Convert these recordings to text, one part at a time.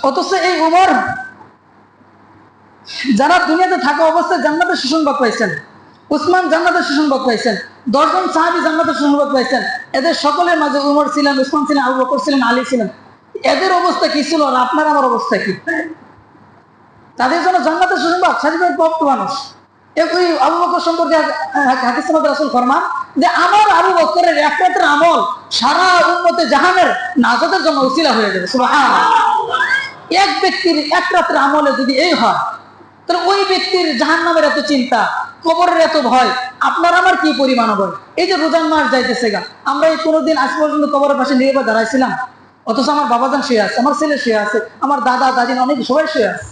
অথচ এই উমর যারা দুনিয়াতে থাকা অবস্থায় জান্নাতের সুসংবাদ পাইছেন, উসমান জান্নাতের সুসংবাদ পাইছেন, 10 জন সাহাবী জান্নাতের সুসংবাদ পাইছেন, এদের সকলের মাঝে উমর ছিলেন, উসমান ছিলেন, আবু বকর ছিলেন, আলী ছিলেন। এদের অবস্থা কি ছিল আর আপনার আমার অবস্থা কি? তাদের জন্য জান্নাতের সুসংবাদ সার্টিফিকেট প্রাপ্ত মানুষ। এই আবু বকর সম্পর্কে হাদিসের মধ্যে রাসূল ফরমান যে আমার আবু বকরের এক রাতের আমল সারা উম্মতে জাহানের নাজাতের জন্য উসিলা হয়ে যাবে। সুবহানাল্লাহ। এক ব্যক্তির এক রাতের আমলে যদি এই হয়, তাহলে ওই ব্যক্তির জাহান্নামের এত চিন্তা, কবরের এত ভয়, আপনার আমার কি পরিমাণ ভয়? এই যে রোজান মাস যাইতেছে গা, আমরা এই কোনোদিন আজ পর্যন্ত কবরের পাশে নিয়ে দাঁড়াইছিলাম? অথচ আমার বাবাজান শুয়ে আছে, আমার ছেলে শুয়ে আছে, আমার দাদা দাদি অনেক সবাই শুয়ে আছে।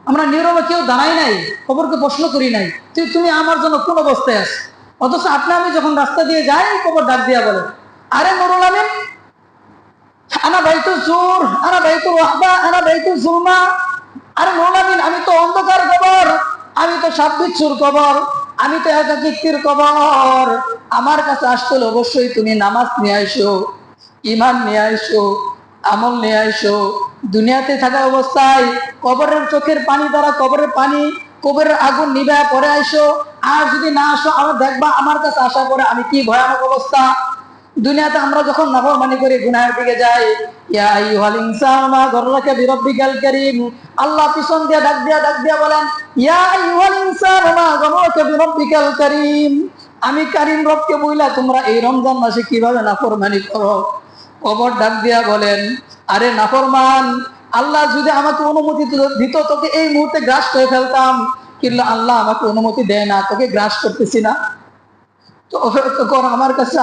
আমরা নীরবে কেউ দাঁড়াই নাই, কবরকে প্রশ্ন করি নাই তুমি আমার জন্য কোন অবস্থায় আস। অথচ আপনি আমি যখন রাস্তা দিয়ে যাই, কবর ডাক দিয়া বলে, আরে নুরুল আমিন, আনা বাইতুল জুর, আনা বাইতুল ওয়াহদা, আনা বাইতুল জুলমা। আরে নুরুল আমিন, আমি তো অন্ধকার কবর, আমি তো সাববিচ্ছুর কবর, আমি তো একাকিত্বের কবর। আমার কাছে আসতে হলে অবশ্যই তুমি নামাজ নিয়ে আইসো, ইমান নিয়ে আইসো, আমল নিয়ে আইসো। দুনিয়াতে থাকা অবস্থায় কবরের চোখের পানি দ্বারা কবরের পানি, কবরের আগুন নিভা পরে আইসো। আর যদি না আসো, আমার দেখবা আমার কাছে আসার পরে আমি কি ভয়ানক অবস্থা। দুনিয়াতে আমরা যখন নাফরমানি করে গুনাহের দিকে যাই, ইয়া আইয়ুহাল ইনসানু মা গাররাকা বিরাব্বিকাল কারীম, আল্লাহ পিছন দিয়ে ডাক দিয়া বলেন, ইয়া আইয়ুহাল ইনসানু মা গাররাকা বিরাব্বিকাল কারীম, আমি কারীম রবকে বইলা তোমরা এই রমজান মাসে কিভাবে নাফরমানি করো। কবর ডাক দিয়া বলেন, আরে নাফরমান, আল্লাহ যদি আমাকে অনুমতি দিত তোকে এই মুহূর্তে গ্রাস করে ফেলতাম, কিন্তু আল্লাহ আমাকে অনুমতি দেয় না, তোকে গ্রাস করতেছি না, তো কর আমার কাছে।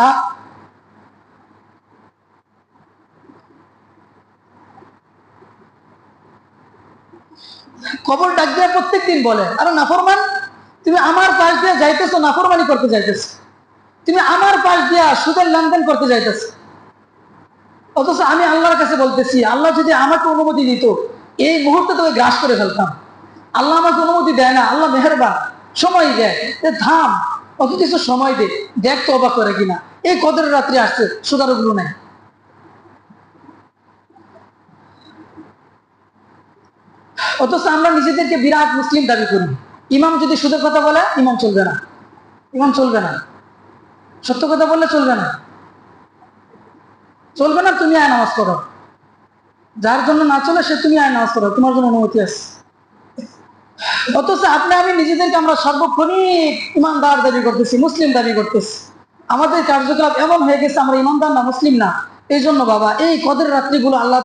কবর ডাক দিয়া প্রত্যেকদিন বলে, আরে নাফরমান, তুমি আমার পাশ দিয়ে যাইতেছো, নাফরমানি করতে যাইতেছো, তুমি আমার পাশ দিয়া সুদের লেনদেন করতে যাইতেছো। অথচ আমি আল্লাহর কাছে বলতেছি, আল্লাহ যদি আমাকে অনুমতি দিত এই মুহূর্তে তোকে গ্রাস করে ফেলতাম। আল্লাহ আমাকে অনুমতি দেয় না, আল্লাহ মেহেরবান, সময় দেয়, থাম, অত কিছু সময় দে, দেখ তো অবাক করে কিনা। এই কদরের রাত্রি আসছে, সুদারগুলো নেই। অথচ আমরা নিজেদেরকে বিরাট মুসলিম দাবি করি। ইমাম যদি সুদের কথা বলে, ইমাম চলবে না, ইমাম চলবে না। সত্য কথা বললে চলবে না, চলবে না। তুমি আয় নামাজ পড়ো, যার জন্য না চলে সে তুমি আয় নামাজ পড়ো, তোমার জন্য অনুমতি আছে। অথচ আপনি আমি নিজেদেরকে আমরা সর্বক্ষণিক ইমানদার দাবি করতেছি, মুসলিম দাবি করতেছি। আমাদের কার্যকলাপ এমন হয়ে গেছে, আমরা ইমানদার না, মুসলিম না। এই জন্য বাবা, এই কদরের রাত্রিগুলো আল্লাহ